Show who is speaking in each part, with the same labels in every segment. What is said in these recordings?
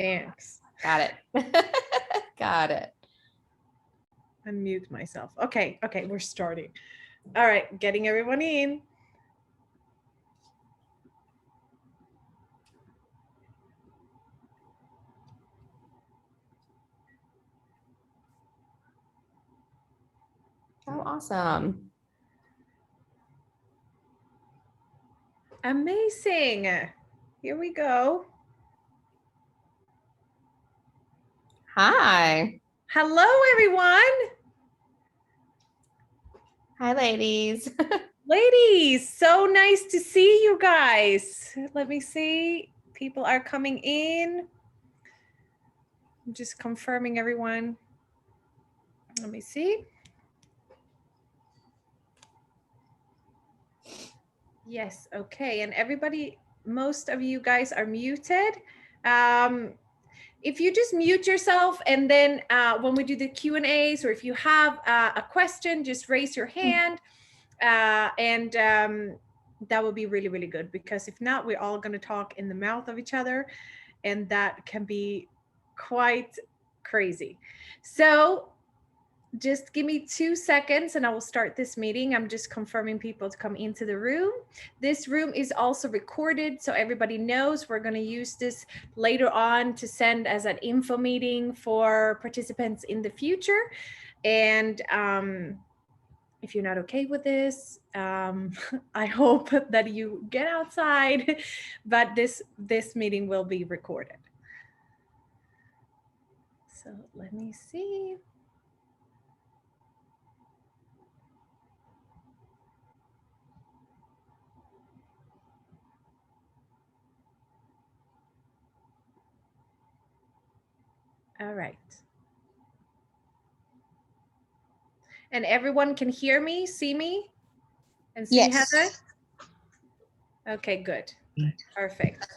Speaker 1: Thanks.
Speaker 2: Got it. Got it.
Speaker 1: Unmute myself. Okay, we're starting. All right, getting everyone in.
Speaker 2: Oh, awesome.
Speaker 1: Amazing. Here we go.
Speaker 2: Hi.
Speaker 1: Hello, everyone.
Speaker 2: Hi, ladies.
Speaker 1: Ladies, so nice to see you guys. Let me see. People are coming in. I'm just confirming everyone. Let me see. Yes, okay. And everybody, most of you guys are muted. If you just mute yourself, and then when we do the Q&As, or if you have a question, just raise your hand. And that would be really, really good, because if not, we're all going to talk in the mouth of each other, and that can be quite crazy. So just give me 2 seconds and I will start this meeting. I'm just confirming people to come into the room. This room is also recorded, so everybody knows. We're going to use this later on to send as an info meeting for participants in the future. And if you're not okay with this, I hope that you get outside, but this meeting will be recorded. So let me see. All right. And everyone can hear me, see me, and see Heather? Okay, good. Perfect.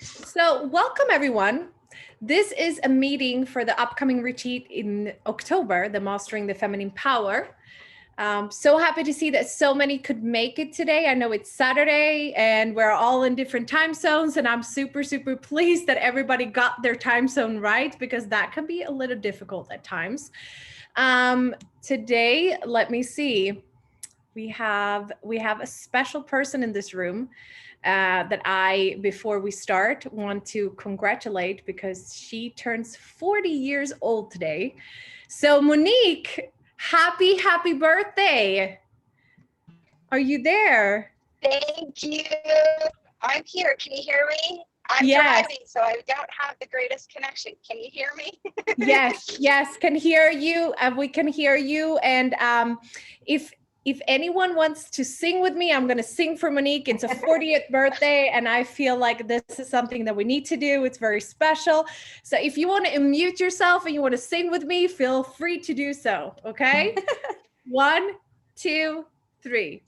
Speaker 1: So welcome, everyone. This is a meeting for the upcoming retreat in October, the Mastering the Feminine Power. So happy to see that so many could make it today. I know it's Saturday and we're all in different time zones, and I'm super, super pleased that everybody got their time zone right, because that can be a little difficult at times. Today, let me see. We have a special person in this room that I, before we start, want to congratulate, because she turns 40 years old today. So Monique, happy birthday. Are you there?
Speaker 3: Thank you. I'm here. Can you hear me? I'm driving, so I don't have the greatest connection. Can you hear me?
Speaker 1: Yes, can hear you. We can hear you. And if anyone wants to sing with me, I'm going to sing for Monique. It's a 40th birthday, and I feel like this is something that we need to do. It's very special. So if you want to unmute yourself and you want to sing with me, feel free to do so. Okay? 1, 2, 3.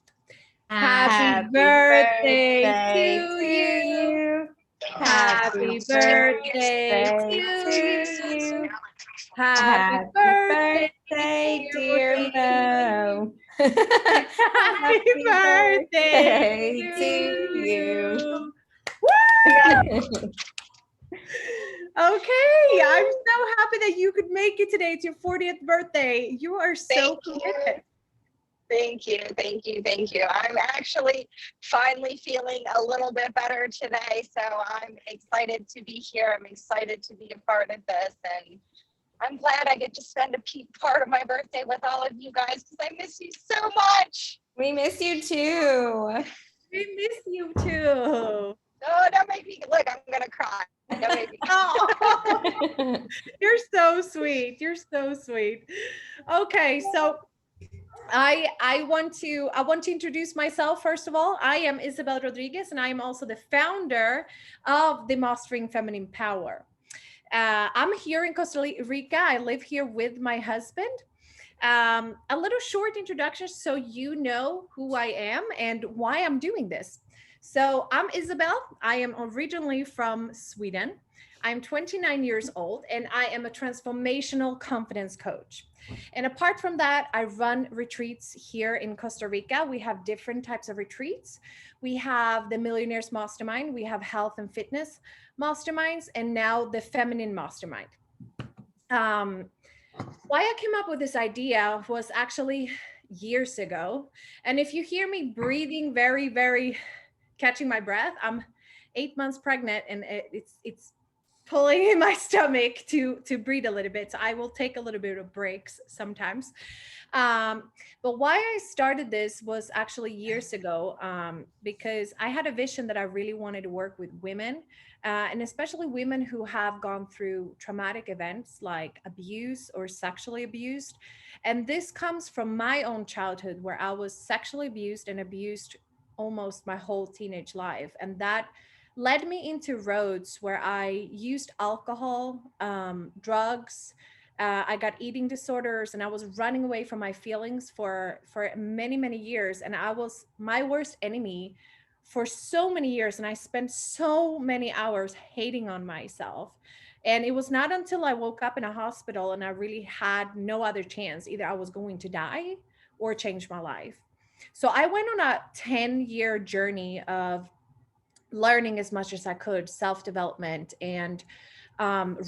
Speaker 1: Happy birthday to you. Happy birthday to you. Happy birthday, dear Mo. Happy birthday to you. Woo! Okay, I'm so happy that you could make it today. It's your 40th birthday. You are so committed.
Speaker 3: Thank you. I'm actually finally feeling a little bit better today, so I'm excited to be here. I'm excited to be a part of this, and I'm glad I get to spend a part of my birthday with all of you guys, because I miss you so much.
Speaker 2: We miss you too.
Speaker 1: We miss you too.
Speaker 3: Oh, don't make me, look, I'm going to cry. Don't make me
Speaker 1: cry. You're so sweet. Okay, so I want to introduce myself. First of all, I am Isabel Rodriguez, and I am also the founder of the Mastering Feminine Power. I'm here in Costa Rica. I live here with my husband. A little short introduction so you know who I am and why I'm doing this. So I'm Isabel. I am originally from Sweden. I'm 29 years old and I am a transformational confidence coach. And apart from that, I run retreats here in Costa Rica. We have different types of retreats. We have the Millionaires Mastermind, we have health and fitness masterminds, and now the Feminine Mastermind. Um, why I came up with this idea was actually years ago. And if you hear me breathing very catching my breath, I'm 8 months pregnant and it's pulling in my stomach to breathe a little bit. So I will take a little bit of breaks sometimes. But why I started this was actually years ago, because I had a vision that I really wanted to work with women, and especially women who have gone through traumatic events like abuse or sexually abused. And this comes from my own childhood where I was sexually abused and abused almost my whole teenage life. And that led me into roads where I used alcohol, drugs. I got eating disorders, and I was running away from my feelings for many years. And I was my worst enemy for so many years, and I spent so many hours hating on myself. And it was not until I woke up in a hospital and I really had no other chance. Either I was going to die or change my life. So I went on a 10-year journey of learning as much as I could, self-development, and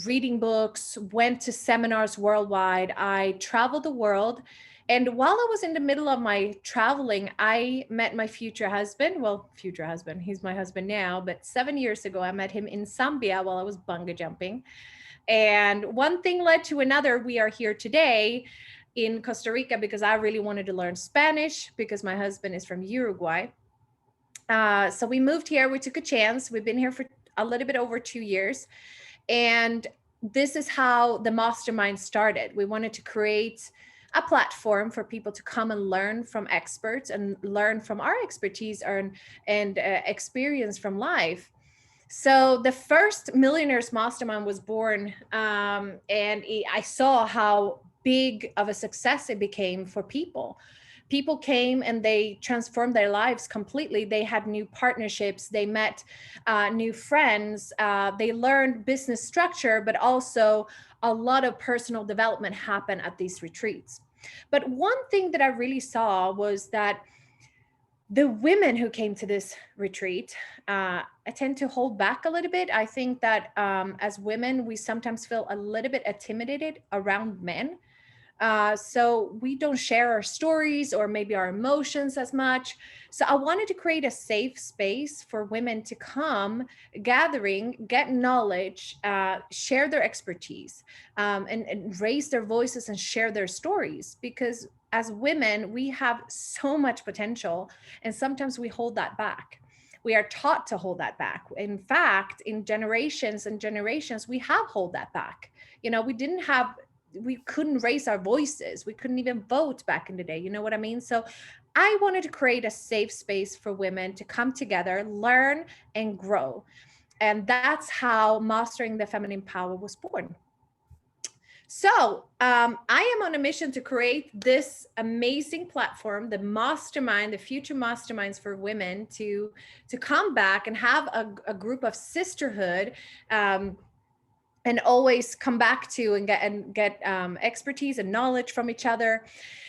Speaker 1: reading books, went to seminars worldwide. I traveled the world. And while I was in the middle of my traveling, I met my future husband. Well, future husband, he's my husband now, but 7 years ago, I met him in Zambia while I was bungee jumping. And one thing led to another. We are here today in Costa Rica because I really wanted to learn Spanish because my husband is from Uruguay. So we moved here. We took a chance. We've been here for a little bit over 2 years. And this is how the mastermind started. We wanted to create a platform for people to come and learn from experts and learn from our expertise and experience from life. So the first Millionaires Mastermind was born, and I saw how big of a success it became for people. People came and they transformed their lives completely. They had new partnerships, they met new friends, they learned business structure, but also a lot of personal development happened at these retreats. But one thing that I really saw was that the women who came to this retreat, I tend to hold back a little bit. I think that as women, we sometimes feel a little bit intimidated around men. So we don't share our stories or maybe our emotions as much. So I wanted to create a safe space for women to come, gathering, get knowledge, share their expertise, and raise their voices and share their stories. Because as women, we have so much potential, and sometimes we hold that back. We are taught to hold that back. In fact, in generations and generations, we have hold that back. You know, we couldn't raise our voices. We couldn't even vote back in the day. You know what I mean? So I wanted to create a safe space for women to come together, learn and grow. And that's how Mastering the Feminine Power was born. So I am on a mission to create this amazing platform, the mastermind, the future masterminds for women to come back and have a group of sisterhood, and always come back to and get expertise and knowledge from each other.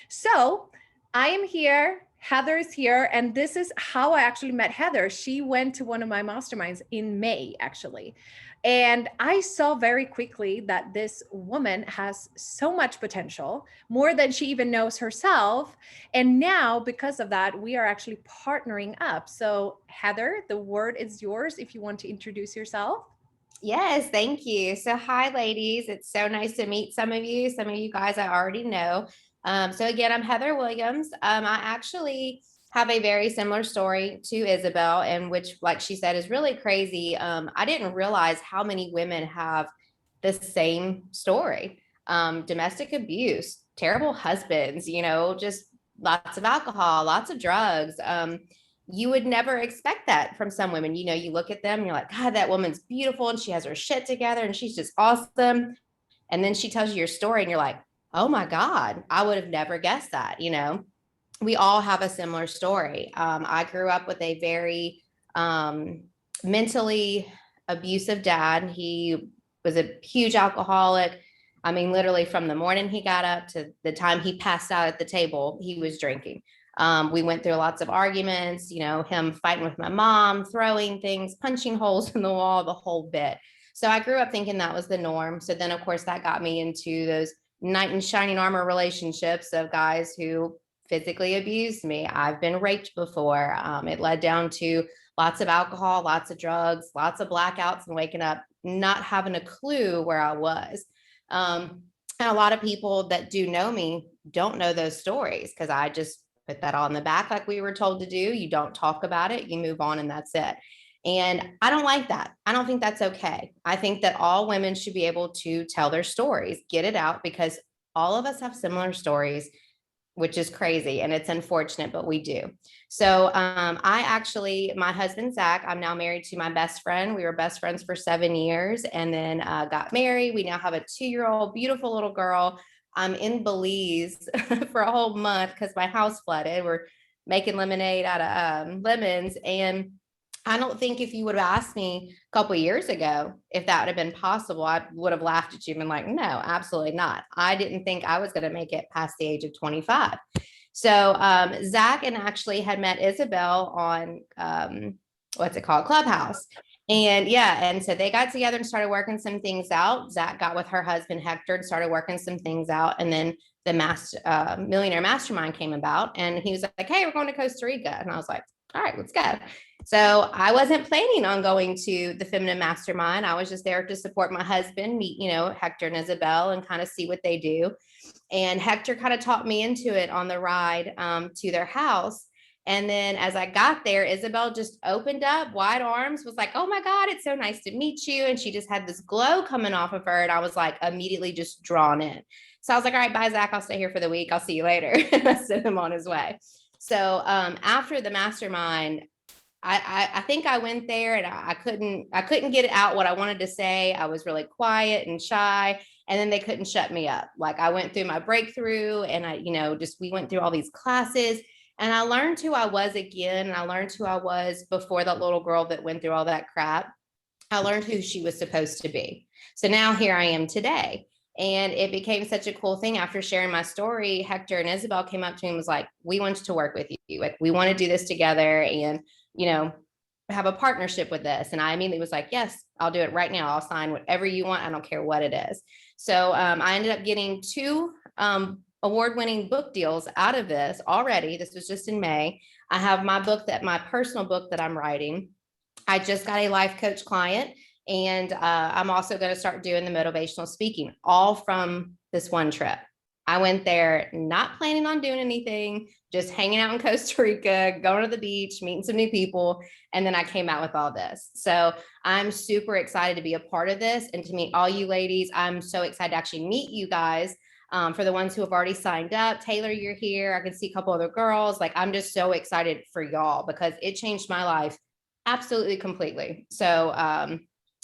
Speaker 1: So I am here, Heather is here, and this is how I actually met Heather. She went to one of my masterminds in May, actually. And I saw very quickly that this woman has so much potential, more than she even knows herself. And now, because of that, we are actually partnering up. So Heather, the word is yours if you want to introduce yourself.
Speaker 2: Yes, thank you. So, hi, ladies. It's so nice to meet some of you. Some of you guys I already know. So, again, I'm Heather Williams. I actually have a very similar story to Isabel, and which, like she said, is really crazy. I didn't realize how many women have the same story. Domestic abuse, terrible husbands, just lots of alcohol, lots of drugs. You would never expect that from some women. You look at them and you're like, God, that woman's beautiful and she has her shit together and she's just awesome. And then she tells you your story and you're like, oh my God, I would have never guessed that. We all have a similar story. I grew up with a very mentally abusive dad. He was a huge alcoholic. I mean, literally from the morning he got up to the time he passed out at the table, he was drinking. We went through lots of arguments, him fighting with my mom, throwing things, punching holes in the wall, the whole bit. So I grew up thinking that was the norm. So then, of course, that got me into those knight in shining armor relationships of guys who physically abused me. I've been raped before. It led down to lots of alcohol, lots of drugs, lots of blackouts, and waking up not having a clue where I was. And a lot of people that do know me don't know those stories because I just put that all in the back like we were told to do. You don't talk about it, you move on, and that's it. And I don't like that. I don't think that's okay. I think that all women should be able to tell their stories, get it out, because all of us have similar stories, which is crazy and it's unfortunate, but we do. So my husband, Zach, I'm now married to my best friend. We were best friends for 7 years and then got married. We now have a 2-year-old, beautiful little girl. I'm in Belize for a whole month because my house flooded. We're making lemonade out of lemons. And I don't think if you would have asked me a couple of years ago if that would have been possible, I would have laughed at you and been like, no, absolutely not. I didn't think I was going to make it past the age of 25. So Zach and actually had met Isabel on Clubhouse. And and so they got together and started working some things out. Zach got with her husband, Hector, and started working some things out. And then the Millionaire Mastermind came about and he was like, hey, we're going to Costa Rica. And I was like, all right, let's go. So I wasn't planning on going to the Feminine Mastermind. I was just there to support my husband, meet, Hector and Isabel and kind of see what they do. And Hector kind of talked me into it on the ride to their house. And then as I got there, Isabel just opened up wide arms, was like, oh my God, it's so nice to meet you. And she just had this glow coming off of her. And I was like immediately just drawn in. So I was like, all right, bye, Zach. I'll stay here for the week. I'll see you later. And I sent him on his way. So after the mastermind, I think I went there and I couldn't get it out what I wanted to say. I was really quiet and shy, and then they couldn't shut me up. Like I went through my breakthrough and we went through all these classes and I learned who I was again. And I learned who I was before that little girl that went through all that crap. I learned who she was supposed to be. So now here I am today. And it became such a cool thing after sharing my story. Hector and Isabel came up to me and was like, we want to work with you. Like, we want to do this together and, have a partnership with this. And I immediately was like, yes, I'll do it right now. I'll sign whatever you want. I don't care what it is. So I ended up getting 2 award-winning book deals out of this already. This was just in May. I have my personal book that I'm writing. I just got a life coach client. And I'm also going to start doing the motivational speaking, all from this one trip. I went there not planning on doing anything, just hanging out in Costa Rica, going to the beach, meeting some new people. And then I came out with all this. So I'm super excited to be a part of this and to meet all you ladies. I'm so excited to actually meet you guys. For the ones who have already signed up, Taylor, you're here. I can see a couple other girls. Like, I'm just so excited for y'all because it changed my life absolutely completely. So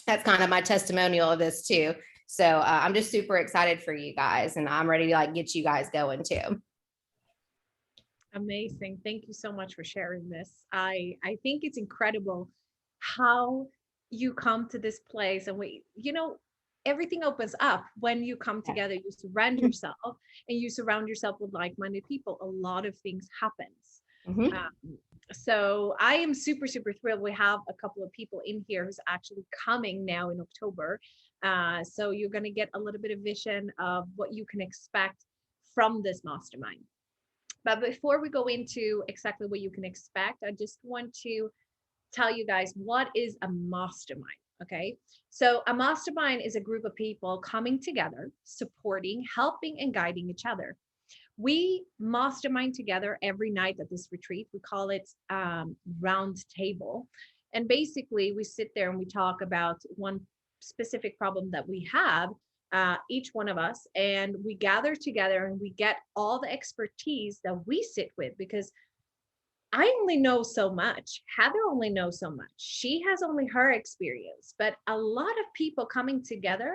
Speaker 2: that's kind of my testimonial of this too. So I'm just super excited for you guys and I'm ready to get you guys going too.
Speaker 1: Amazing. Thank you so much for sharing this. I think it's incredible how you come to this place and everything opens up when you come together, you surround yourself and you surround yourself with like-minded people. A lot of things happens. Mm-hmm. So I am super, super thrilled. We have a couple of people in here who's actually coming now in October. So you're going to get a little bit of vision of what you can expect from this mastermind. But before we go into exactly what you can expect, I just want to tell you guys what is a mastermind. Okay. So a mastermind is a group of people coming together, supporting, helping, and guiding each other. We mastermind together every night at this retreat. We call it round table. And basically we sit there and we talk about one specific problem that we have, each one of us, and we gather together and we get all the expertise that we sit with, because I only know so much. Heather only knows so much. She has only her experience, but a lot of people coming together,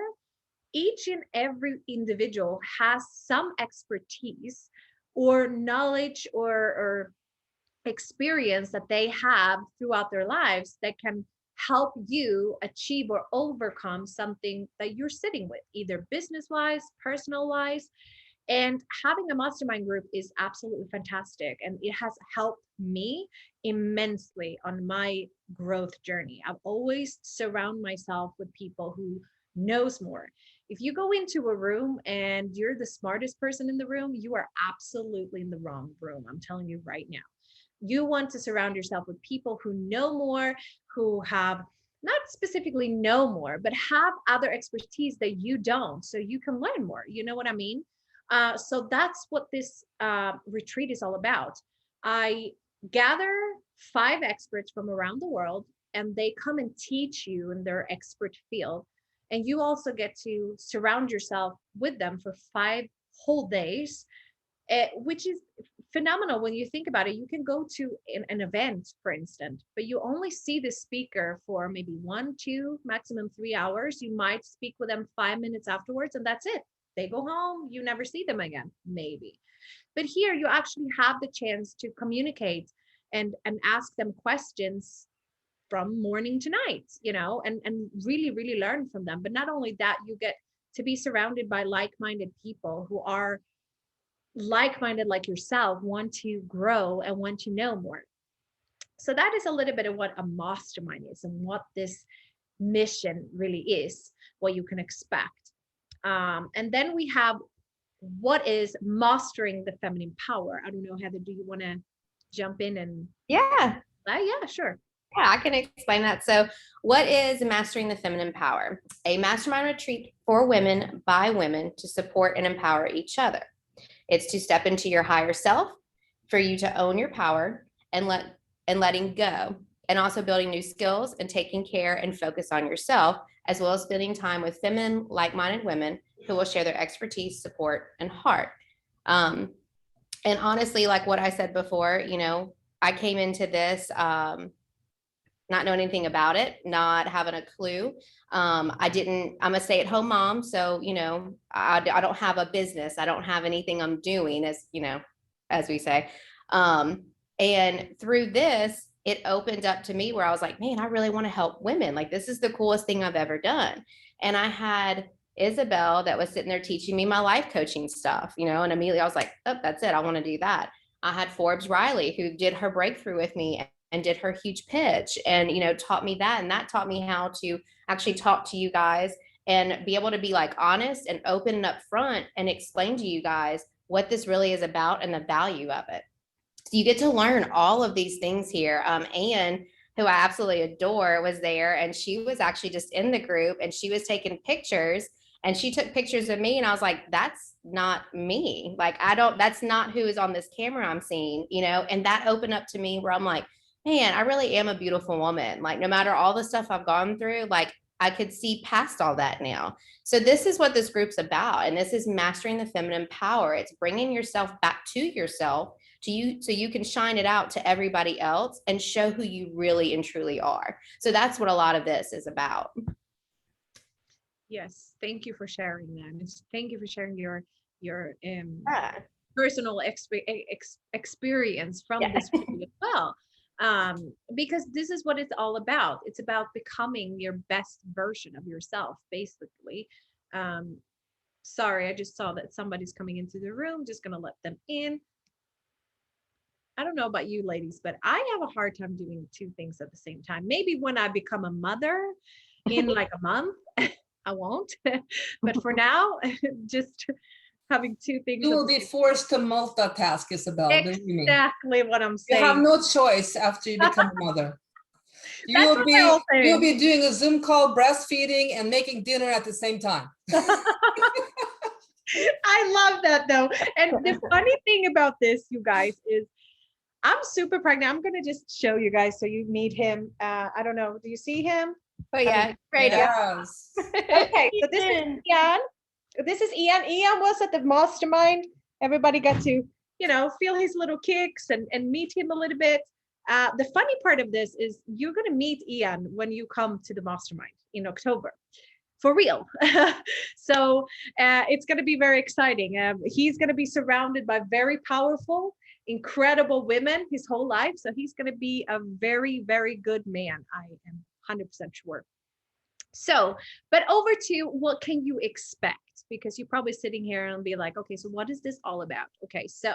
Speaker 1: each and every individual has some expertise or knowledge or experience that they have throughout their lives that can help you achieve or overcome something that you're sitting with, either business wise, personal wise. And having a mastermind group is absolutely fantastic. And it has helped me immensely on my growth journey. I've always surround myself with people who knows more. If you go into a room and you're the smartest person in the room, you are absolutely in the wrong room. I'm telling you right now. You want to surround yourself with people who know more, who have not specifically know more, but have other expertise that you don't, so you can learn more. You know what I mean? So that's what this retreat is all about. I gather 5 experts from around the world, and they come and teach you in their expert field. And you also get to surround yourself with them for 5 whole days, which is phenomenal when you think about it. You can go to an event, for instance, but you only see the speaker for maybe 1, 2, maximum 3 hours. You might speak with them 5 minutes afterwards, and that's it. They go home, you never see them again, maybe. But here you actually have the chance to communicate and ask them questions from morning to night, and really, really learn from them. But not only that, you get to be surrounded by like-minded people who are like-minded like yourself, want to grow and want to know more. So that is a little bit of what a mastermind is and what this mission really is, what you can expect. And then we have what is mastering the feminine power. I don't know, Heather, do you want to jump in and
Speaker 2: Yeah.
Speaker 1: Yeah, sure.
Speaker 2: Yeah, I can explain that. So, what is Mastering the Feminine Power? A mastermind retreat for women by women to support and empower each other. It's to step into your higher self, for you to own your power and letting go, and also building new skills and taking care and focus on yourself, as well as spending time with feminine, like-minded women who will share their expertise, support, and heart. And honestly, like what I said before, I came into this not knowing anything about it, not having a clue. I'm a stay-at-home mom. So, I don't have a business. I don't have anything I'm doing, as we say. And through this, it opened up to me where I was like, man, I really want to help women. Like, this is the coolest thing I've ever done. And I had Isabel that was sitting there teaching me my life coaching stuff, and immediately I was like, oh, that's it. I want to do that. I had Forbes Riley, who did her breakthrough with me and did her huge pitch and, taught me that. And that taught me how to actually talk to you guys and be able to be like honest and open and upfront and explain to you guys what this really is about and the value of it. So you get to learn all of these things here. Anne, who I absolutely adore, was there, and she was actually just in the group, and she was taking pictures, and she took pictures of me, and I was like, that's not me. Like, that's not who is on this camera I'm seeing, and that opened up to me where I'm like, man, I really am a beautiful woman. Like, no matter all the stuff I've gone through, like, I could see past all that now. So this is what this group's about. And this is mastering the feminine power. It's bringing yourself back to yourself, to you, so you can shine it out to everybody else and show who you really and truly are. So that's what a lot of this is about.
Speaker 1: Yes, thank you for sharing that. Thank you for sharing your personal experience from this as well. Because this is what it's all about. It's about becoming your best version of yourself, basically. Sorry, I just saw that somebody's coming into the room. Just gonna let them in. I don't know about you ladies, but I have a hard time doing 2 things at the same time. Maybe when I become a mother in like a month, I won't. But for now, just having 2 things.
Speaker 4: You will be forced to multitask, Isabel.
Speaker 1: Exactly what I'm saying.
Speaker 4: You have no choice after you become a mother. You'll be doing a Zoom call, breastfeeding, and making dinner at the same time.
Speaker 1: I love that though. And the funny thing about this, you guys, is I'm super pregnant. I'm going to just show you guys so you meet him. I don't know. Do you see him?
Speaker 2: Oh yeah, great.
Speaker 4: Yes.
Speaker 1: Okay, so this is Ian. This is Ian. Ian was at the mastermind. Everybody got to, feel his little kicks and meet him a little bit. The funny part of this is you're going to meet Ian when you come to the mastermind in October. For real. So it's going to be very exciting. He's going to be surrounded by very powerful incredible women his whole life. So he's going to be a very, very good man. I am 100% sure. So, but over to what can you expect? Because you're probably sitting here and be like, okay, so what is this all about? Okay, so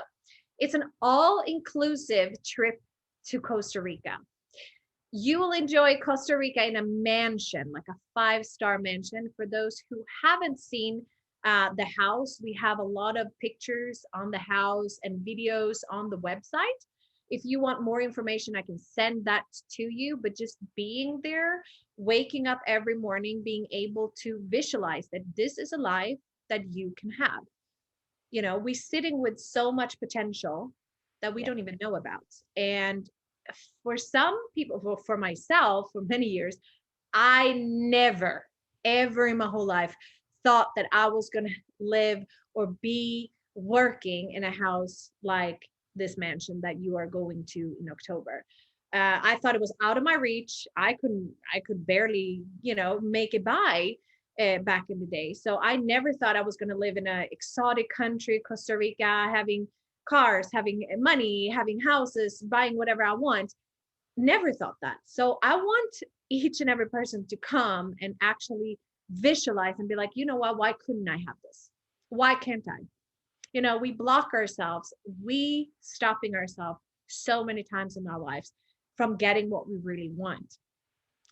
Speaker 1: it's an all-inclusive trip to Costa Rica. You will enjoy Costa Rica in a mansion, like a 5-star mansion. For those who haven't seen the house, we have a lot of pictures on the house and videos on the website. If you want more information, I can send that to you, but just being there, waking up every morning, being able to visualize that this is a life that you can have. You know, we're sitting with so much potential that we don't even know about. And for some people, well, for myself, for many years, I never, ever in my whole life thought that I was going to live or be working in a house like this mansion that you are going to in October. I thought it was out of my reach. I could barely, you know, make it by back in the day. So I never thought I was going to live in an exotic country, Costa Rica, having cars, having money, having houses, buying whatever I want. Never thought that. So I want each and every person to come and actually visualize and be like, you know what, why couldn't I have this? Why can't I? You know, we block ourselves, we stopping ourselves so many times in our lives from getting what we really want.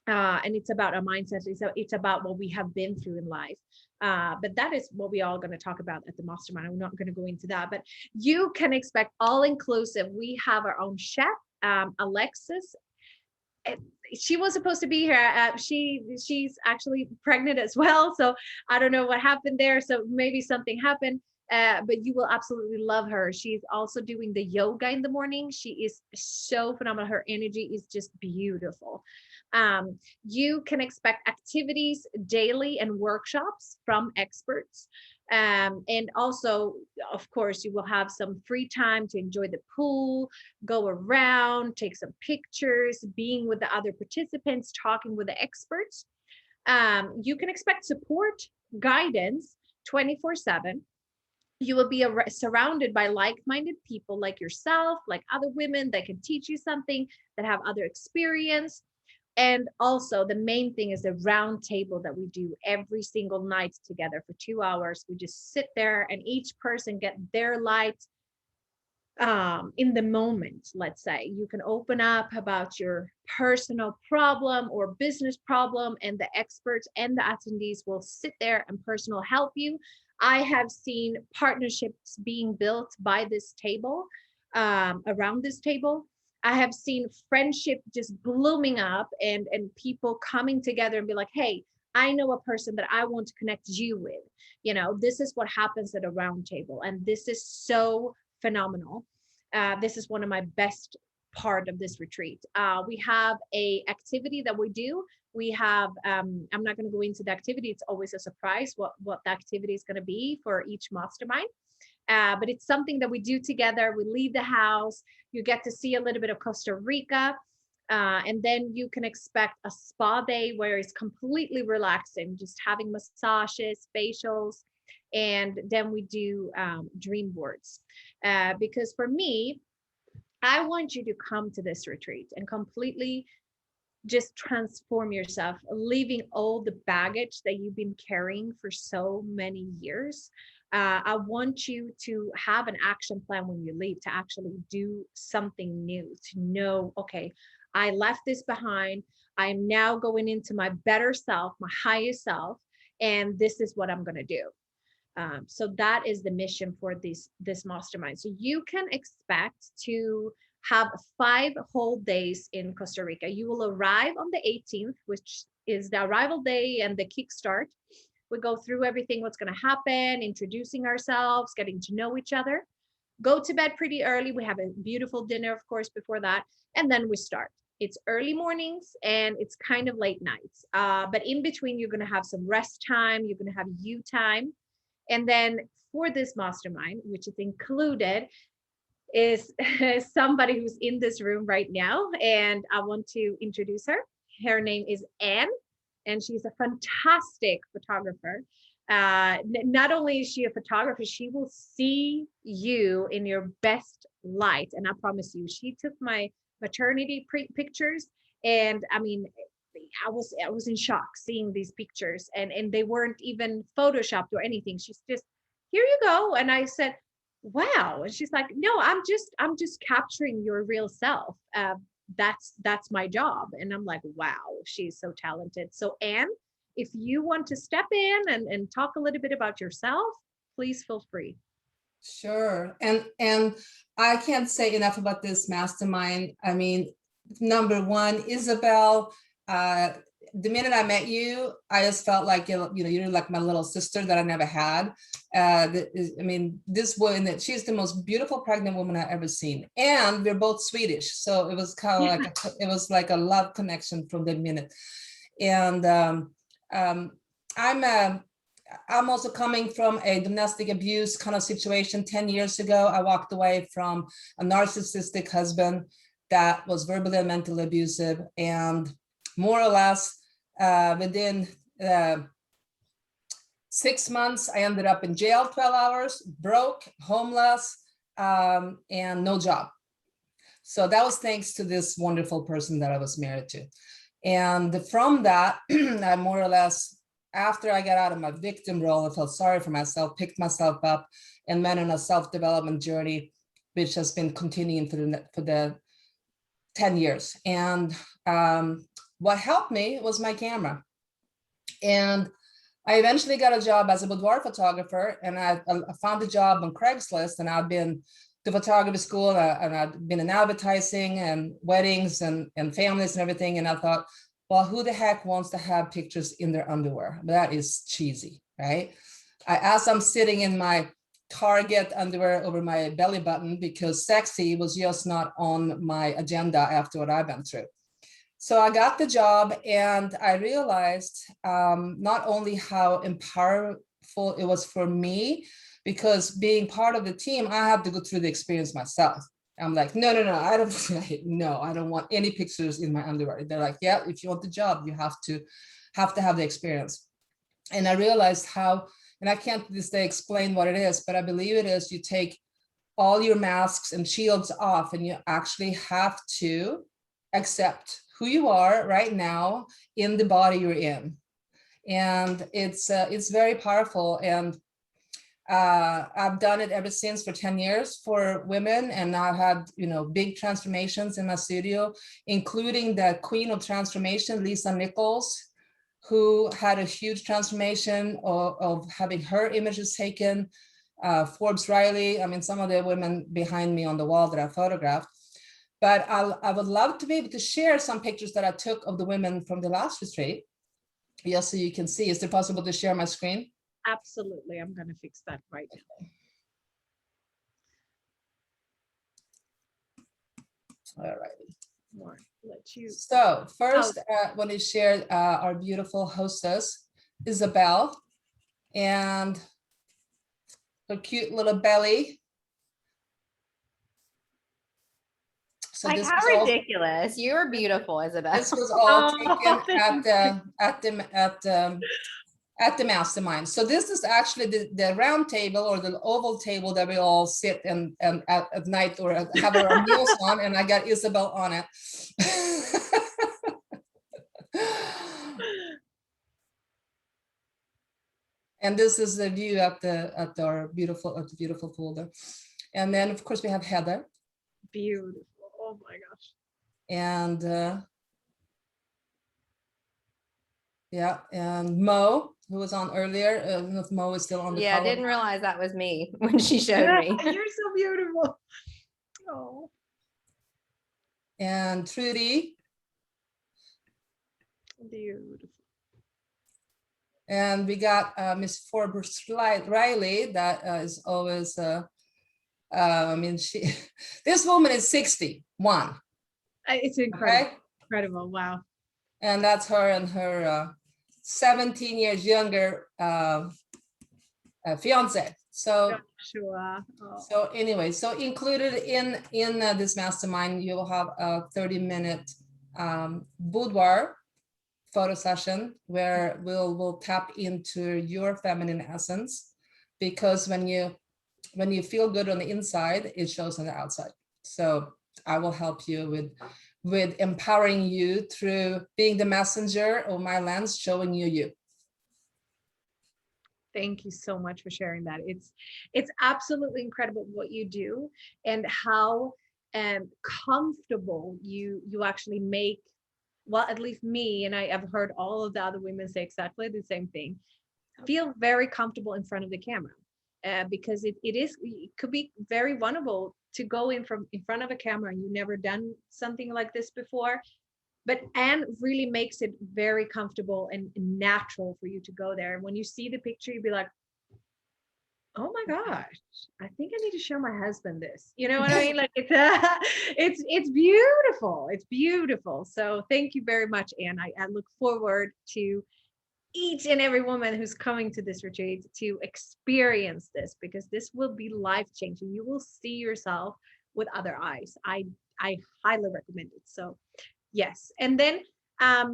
Speaker 1: And it's about our mindset. It's about what we have been through in life. But that is what we all going to talk about at the Mastermind. I'm not going to go into that, but you can expect all inclusive. We have our own chef, Alexis. She was supposed to be here. She's actually pregnant as well. So I don't know what happened there. So maybe something happened. But you will absolutely love her. She's also doing the yoga in the morning. She is so phenomenal. Her energy is just beautiful. You can expect activities daily and workshops from experts. And also, of course, you will have some free time to enjoy the pool, go around, take some pictures, being with the other participants, talking with the experts. You can expect support, guidance 24/7. You will be surrounded by like-minded people like yourself, like other women that can teach you something, that have other experience. And also the main thing is the round table that we do every single night together for 2 hours. We just sit there and each person get their light in the moment. Let's say you can open up about your personal problem or business problem, and the experts and the attendees will sit there and personal help you. I have seen partnerships being built by this table, around this table. I have seen friendship just blooming up and people coming together and be like, hey, I know a person that I want to connect you with. You know, this is what happens at a round table. And this is so phenomenal. This is one of my best part of this retreat. We have a activity that we do. We have, I'm not going to go into the activity. It's always a surprise what the activity is going to be for each mastermind. But it's something that we do together. We leave the house. You get to see a little bit of Costa Rica. And then you can expect a spa day where it's completely relaxing, just having massages, facials. And then we do dream boards. Because for me, I want you to come to this retreat and completely just transform yourself, leaving all the baggage that you've been carrying for so many years. I want you to have an action plan when you leave, to actually do something new, to know, okay, I left this behind. I'm now going into my better self, my highest self, and this is what I'm going to do. So that is the mission for this mastermind. So you can expect to have 5 whole days in Costa Rica. You will arrive on the 18th, which is the arrival day and the kickstart. We go through everything, what's going to happen, introducing ourselves, getting to know each other. Go to bed pretty early. We have a beautiful dinner, of course, before that. And then we start. It's early mornings and it's kind of late nights. But in between, you're going to have some rest time. You're going to have you time. And then for this mastermind, which is included, is somebody who's in this room right now. And I want to introduce her. Her name is Anne, and she's a fantastic photographer. Not only is she a photographer, she will see you in your best light. And I promise you, she took my maternity pictures, and I mean, I was in shock seeing these pictures, and they weren't even photoshopped or anything. She's just, here you go. And I said, wow. And she's like, no, I'm just capturing your real self. That's my job. And I'm like, wow, she's so talented. So Anne, if you want to step in and talk a little bit about yourself, please feel free.
Speaker 4: Sure. And I can't say enough about this mastermind. I mean, number one, Isabel, the minute I met you, I just felt like, you're like my little sister that I never had. I mean, this woman, she's the most beautiful pregnant woman I've ever seen. And we're both Swedish. So it was kind of like, it was like a love connection from the minute. And I'm also coming from a domestic abuse kind of situation. 10 years ago, I walked away from a narcissistic husband that was verbally and mentally abusive. And more or less, within 6 months, I ended up in jail 12 hours, broke, homeless, and no job. So that was thanks to this wonderful person that I was married to. And from that, I more or less, after I got out of my victim role, I felt sorry for myself, picked myself up, and went on a self-development journey, which has been continuing for the 10 years. And what helped me was my camera. And I eventually got a job as a boudoir photographer, and I found a job on Craigslist, and I've been to photography school, and I've been in advertising and weddings and families and everything. And I thought, well, who the heck wants to have pictures in their underwear? That is cheesy, right? As I'm sitting in my Target underwear over my belly button, because sexy was just not on my agenda after what I've been through. So I got the job, and I realized not only how powerful it was for me, because being part of the team, I have to go through the experience myself. I'm like, no, I don't want any pictures in my underwear. They're like, yeah, if you want the job, you have to have the experience. And I realized how, and I can't to this day explain what it is, but I believe it is, you take all your masks and shields off, and you actually have to accept who you are right now in the body you're in. And it's very powerful. And I've done it ever since for 10 years for women, and I've had, big transformations in my studio, including the queen of transformation, Lisa Nichols, who had a huge transformation of having her images taken, Forbes Riley, I mean, some of the women behind me on the wall that I photographed. But I would love to be able to share some pictures that I took of the women from the last retreat, just so you can see. Is it possible to share my screen?
Speaker 1: Absolutely. I'm going to fix that right now.
Speaker 4: All right.
Speaker 1: Let you.
Speaker 4: So first, I want to share our beautiful hostess, Isabel, and her cute little belly.
Speaker 2: So like, how ridiculous. You're beautiful, Isabel.
Speaker 4: This was all taken at the mastermind. So this is actually the round table or the oval table that we all sit and at night or have our meals on, and I got Isabel on it. And this is the view at the beautiful folder. And then of course we have Heather.
Speaker 1: Beautiful. Oh my gosh.
Speaker 4: And yeah, and Mo, who was on earlier. I don't know if Mo is still on the call.
Speaker 2: Yeah, I didn't realize that was me when she showed me.
Speaker 1: You're so beautiful. Oh.
Speaker 4: And Trudy.
Speaker 1: Beautiful.
Speaker 4: And we got Miss Forbes Riley, that is always, I mean, this woman is 61.
Speaker 1: It's incredible.
Speaker 4: Okay?
Speaker 1: Incredible. Wow.
Speaker 4: And that's her and her 17 years younger fiance. So,
Speaker 1: sure. Oh.
Speaker 4: So anyway, so included in this mastermind, you will have a 30-minute boudoir photo session where we'll tap into your feminine essence, because when you feel good on the inside, it shows on the outside. So I will help you with empowering you through being the messenger of my lens, showing you.
Speaker 1: Thank you so much for sharing that. It's absolutely incredible what you do and how comfortable you actually make, well, at least me, and I've heard all of the other women say exactly the same thing, feel very comfortable in front of the camera. Because it could be very vulnerable to go in front of a camera and you've never done something like this before. But Anne really makes it very comfortable and natural for you to go there. And when you see the picture, you'd be like, oh my gosh, I think I need to show my husband this. You know what I mean? Like it's beautiful. It's beautiful. So thank you very much, Anne. I look forward to each and every woman who's coming to this retreat to experience this, because this will be life-changing. You will see yourself with other eyes. I highly recommend it. So yes. And then I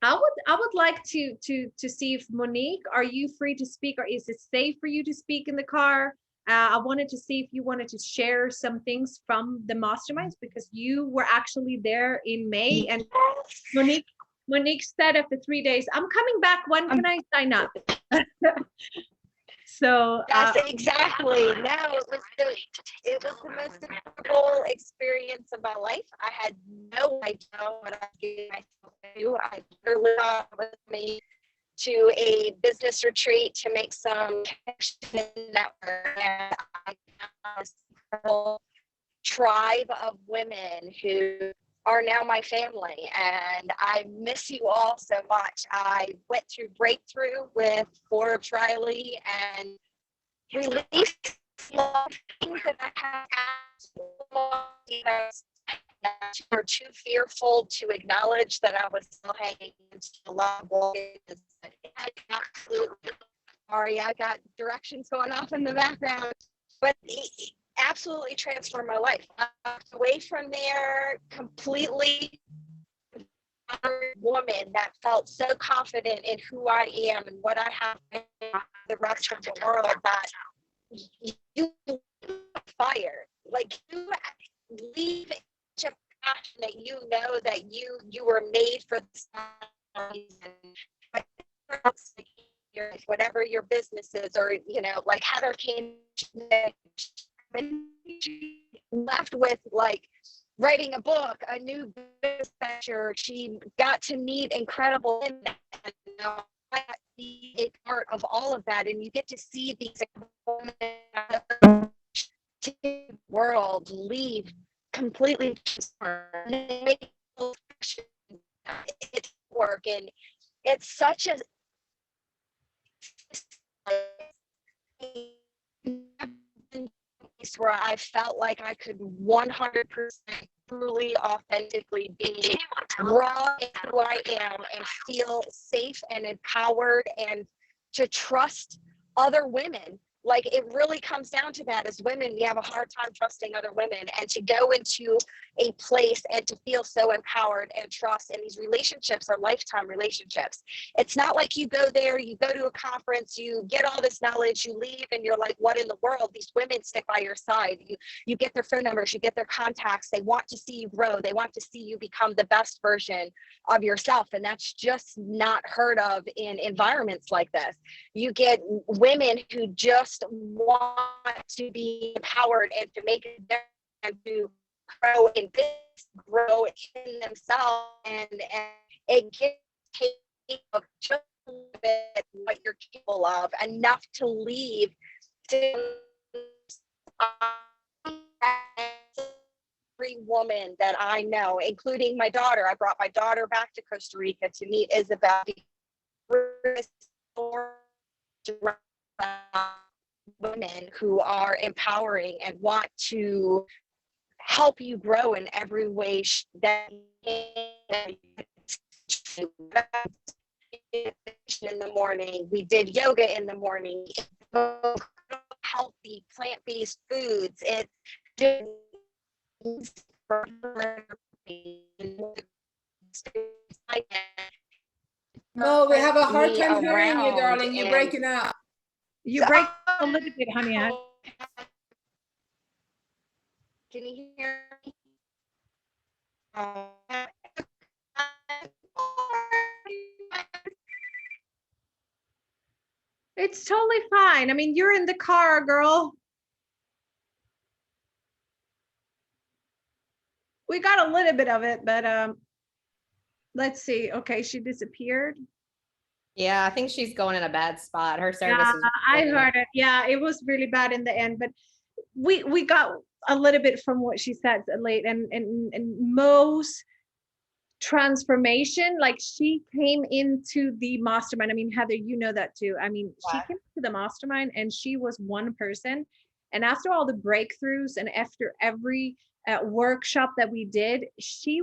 Speaker 1: would like to see if Monique, are you free to speak, or is it safe for you to speak in the car? I wanted to see if you wanted to share some things from the masterminds, because you were actually there in May, and Monique said after 3 days, I'm coming back. When can I sign up? So
Speaker 3: Yes, exactly. No, it was the most incredible experience of my life. I had no idea what I was getting myself into. I literally thought it was me to a business retreat to make some connection in network. And I found this incredible tribe of women who are now my family, and I miss you all so much. I went through breakthrough with Forbes Riley and released a lot of things that I had asked. Were too fearful to acknowledge that I was still hanging into a lot of voices. Absolutely. Sorry, I got directions going off in the background, but it absolutely transformed my life. I walked away from there completely woman that felt so confident in who I am and what I have in the rest of the world, that you fire, like you leave such a passion that you know that you were made for this reason. Whatever your business is, or like Heather came left with, like, writing a book, a new business venture. She got to meet incredible women, and I got to be a part of all of that. And you get to see these women to the world leave completely transformed. It's work, and it's such a where I felt like I could 100% truly, authentically be raw in who I am and feel safe and empowered, and to trust other women. Like, it really comes down to that. As women, we have a hard time trusting other women, and to go into a place and to feel so empowered and trust. And these relationships are lifetime relationships. It's not like you go there, you go to a conference, you get all this knowledge, you leave, and you're like, what in the world? These women stick by your side. You get their phone numbers, you get their contacts. They want to see you grow. They want to see you become the best version of yourself. And that's just not heard of in environments like this. You get women who just want to be empowered and to make a difference and to grow in business, grow in themselves, and it can take just a little bit what you're capable of, enough to leave. Every woman that I know, including my daughter, I brought my daughter back to Costa Rica to meet Isabel. Women who are empowering and want to help you grow in every way that in the morning. We did yoga in the morning. Healthy plant-based foods. It's
Speaker 4: No, we have a hard
Speaker 3: me
Speaker 4: time hearing you,
Speaker 3: around
Speaker 4: darling. You're
Speaker 3: and-
Speaker 4: breaking up.
Speaker 1: You break a little bit, honey.
Speaker 3: Can you hear me?
Speaker 1: It's totally fine. I mean, you're in the car, girl. We got a little bit of it, but let's see. Okay, she disappeared.
Speaker 2: Yeah, I think she's going in a bad spot. Her service
Speaker 1: Yeah,
Speaker 2: is
Speaker 1: I
Speaker 2: really-
Speaker 1: heard it. Yeah, it was really bad in the end, but we got a little bit from what she said late, and most transformation, like she came into the mastermind. I mean, Heather, you know that too. I mean, she
Speaker 2: Yeah.
Speaker 1: came to the mastermind and she was one person, and after all the breakthroughs and after every workshop that we did, she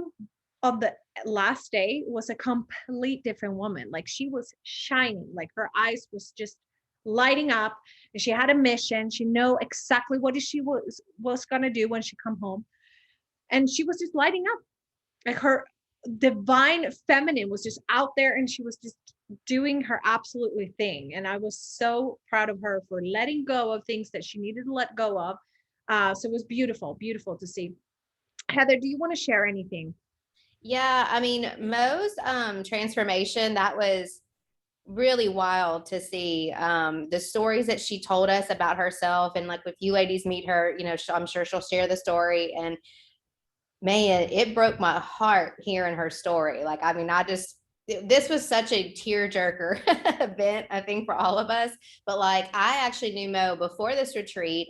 Speaker 1: on the last day was a complete different woman. Like she was shining, like her eyes was just lighting up, and she had a mission. She know exactly what she was gonna do when she come home, and she was just lighting up. Like her divine feminine was just out there, and she was just doing her absolutely thing. And I was so proud of her for letting go of things that she needed to let go of. So it was beautiful, beautiful to see. Heather, do you want to share anything?
Speaker 2: Yeah, I mean, Mo's transformation, that was really wild to see. The stories that she told us about herself, and like if you ladies meet her, you know, I'm sure she'll share the story. And man, it broke my heart hearing her story. Like, I mean, this was such a tearjerker event, I think, for all of us. But like, I actually knew Mo before this retreat,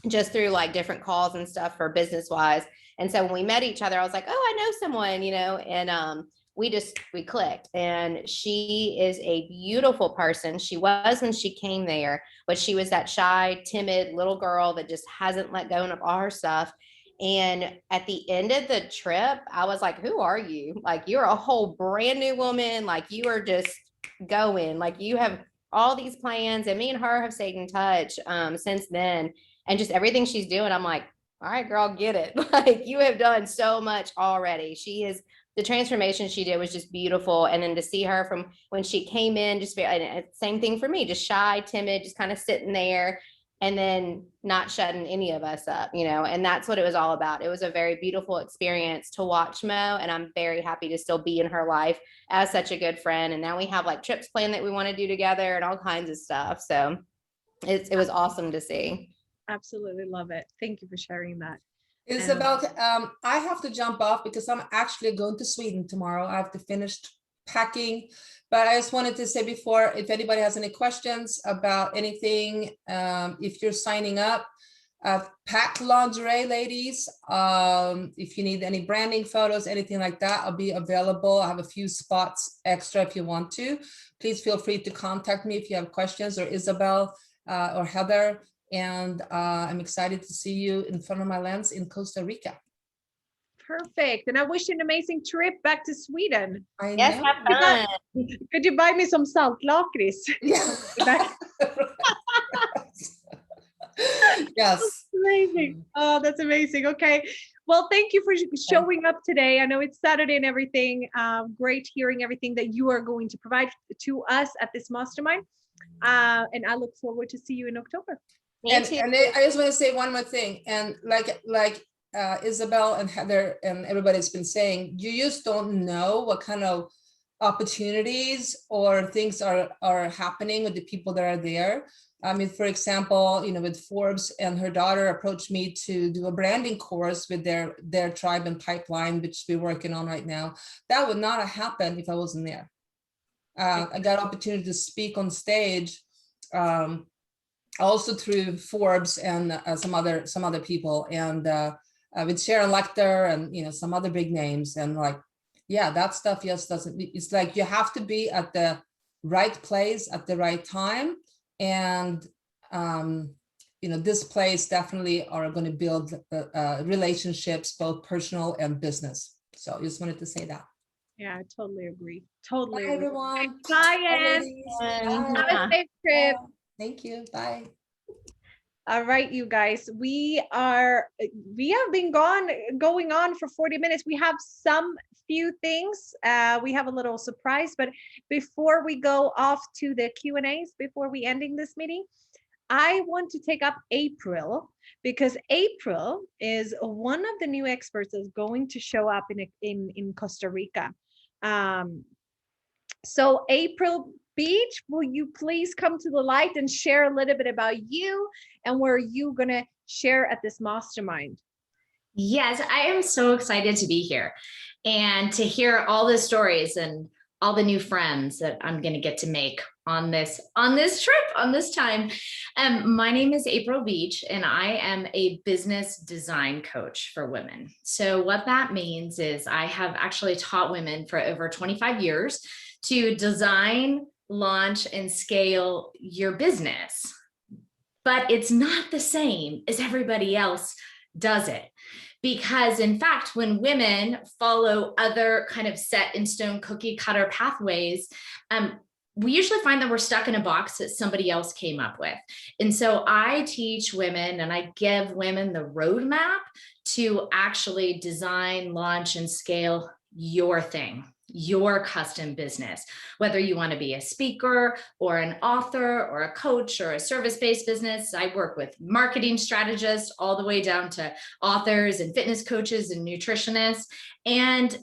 Speaker 2: just through like different calls and stuff for business wise. And so when we met each other, I was like, oh, I know someone, you know, and we clicked. And she is a beautiful person. She was when she came there, but she was that shy, timid little girl that just hasn't let go of all her stuff. And at the end of the trip, I was like, who are you? Like, you're a whole brand new woman. Like, you are just going, like, you have all these plans. And me and her have stayed in touch since then. And just everything she's doing, I'm like, all right, girl, get it. Like, you have done so much already. The transformation she did was just beautiful. And then to see her from when she came in, just same thing for me, just shy, timid, just kind of sitting there, and then not shutting any of us up, you know, and that's what it was all about. It was a very beautiful experience to watch Mo, and I'm very happy to still be in her life as such a good friend. And now we have like trips planned that we want to do together and all kinds of stuff. So it was awesome to see.
Speaker 1: Absolutely love it. Thank you for sharing that.
Speaker 4: Isabel, I have to jump off because I'm actually going to Sweden tomorrow. I have to finish packing, but I just wanted to say before, if anybody has any questions about anything, if you're signing up, pack lingerie, ladies. If you need any branding photos, anything like that, I'll be available. I have a few spots extra if you want to. Please feel free to contact me if you have questions, or Isabel or Heather. And I'm excited to see you in front of my lens in Costa Rica.
Speaker 1: Perfect. And I wish you an amazing trip back to Sweden.
Speaker 2: Yes, have fun.
Speaker 1: Could you buy me some salt lakrits?
Speaker 4: Yeah. Yes.
Speaker 1: That's amazing. Oh, that's amazing. Okay. Well, thank you for showing up today. I know it's Saturday and everything. Great hearing everything that you are going to provide to us at this mastermind. And I look forward to see you in October.
Speaker 4: And I just want to say one more thing. And like Isabel and Heather and everybody's been saying, you just don't know what kind of opportunities or things are happening with the people that are there. I mean, for example, you know, with Forbes and her daughter approached me to do a branding course with their tribe and pipeline, which we're working on right now. That would not have happened if I wasn't there. I got opportunity to speak on stage, also through Forbes and some other people, and with Sharon Lecter and, you know, some other big names. And like, yeah, that stuff just doesn't, it's like you have to be at the right place at the right time. And, you know, this place definitely are going to build relationships, both personal and business. So I just wanted to say that.
Speaker 1: Yeah, I totally agree. Totally.
Speaker 4: Bye, everyone.
Speaker 1: Bye, Anne.
Speaker 4: Bye.
Speaker 1: Have a safe trip.
Speaker 4: Thank you. Bye.
Speaker 1: All right, you guys, we have been going on for 40 minutes. We have some few things. We have a little surprise, but before we go off to the Q&As, before we ending this meeting, I want to take up April, because April is one of the new experts that's going to show up in Costa Rica. So April Beach, will you please come to the light and share a little bit about you and where you're going to share at this mastermind?
Speaker 5: Yes, I am so excited to be here and to hear all the stories and all the new friends that I'm going to get to make on this trip, on this time. My name is April Beach, and I am a business design coach for women. So what that means is I have actually taught women for over 25 years to design, launch, and scale your business. But it's not the same as everybody else does it. Because in fact, when women follow other kind of set in stone cookie cutter pathways, we usually find that we're stuck in a box that somebody else came up with. And so I teach women and I give women the roadmap to actually design, launch, and scale your thing, your custom business, whether you want to be a speaker or an author or a coach or a service-based business. I work with marketing strategists all the way down to authors and fitness coaches and nutritionists. And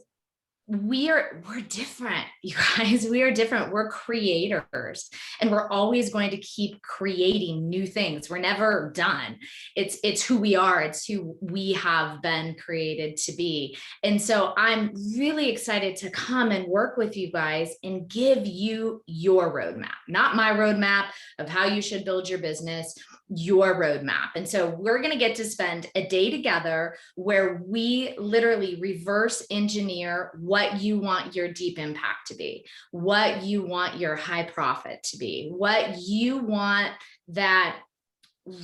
Speaker 5: we're different, you guys. We are different. We're creators, and we're always going to keep creating new things. We're never done. It's who we are. It's who we have been created to be. And so I'm really excited to come and work with you guys and give you your roadmap, not my roadmap of how you should build your business, your roadmap. And so we're going to get to spend a day together where we literally reverse engineer what you want your deep impact to be, what you want your high profit to be, what you want that